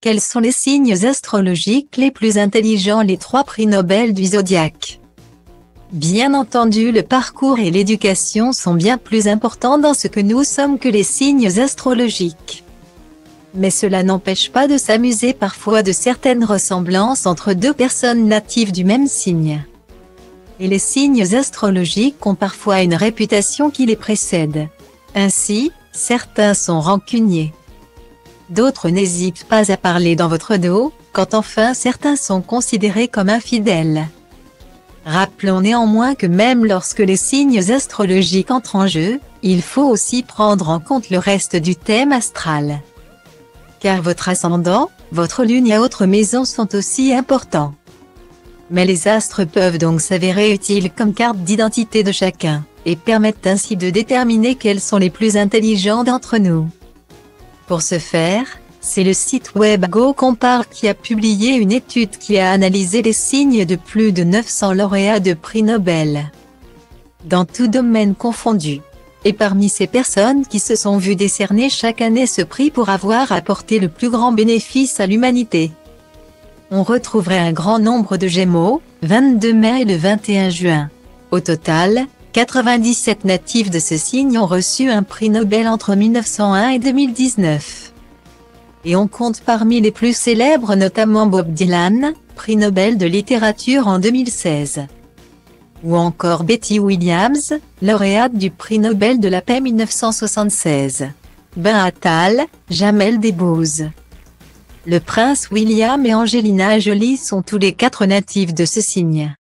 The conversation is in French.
Quels sont les signes astrologiques les plus intelligents? Les 3 prix Nobel du zodiaque. Bien entendu, le parcours et l'éducation sont bien plus importants dans ce que nous sommes que les signes astrologiques. Mais cela n'empêche pas de s'amuser parfois de certaines ressemblances entre 2 personnes natives du même signe. Et les signes astrologiques ont parfois une réputation qui les précède. Ainsi, certains sont rancuniers. D'autres n'hésitent pas à parler dans votre dos, quand enfin certains sont considérés comme infidèles. Rappelons néanmoins que même lorsque les signes astrologiques entrent en jeu, il faut aussi prendre en compte le reste du thème astral. Car votre ascendant, votre lune et autres maisons sont aussi importants. Mais les astres peuvent donc s'avérer utiles comme carte d'identité de chacun, et permettent ainsi de déterminer quels sont les plus intelligents d'entre nous. Pour ce faire, c'est le site web GoCompare qui a publié une étude qui a analysé les signes de plus de 900 lauréats de prix Nobel, dans tout domaine confondu. Et parmi ces personnes qui se sont vues décerner chaque année ce prix pour avoir apporté le plus grand bénéfice à l'humanité, on retrouverait un grand nombre de Gémeaux, 22 mai et le 21 juin. Au total, 97 natifs de ce signe ont reçu un prix Nobel entre 1901 et 2019. Et on compte parmi les plus célèbres notamment Bob Dylan, prix Nobel de littérature en 2016. Ou encore Betty Williams, lauréate du prix Nobel de la paix 1976. Ben Attal, Jamel Debbouze. Le prince William et Angelina Jolie sont tous les 4 natifs de ce signe.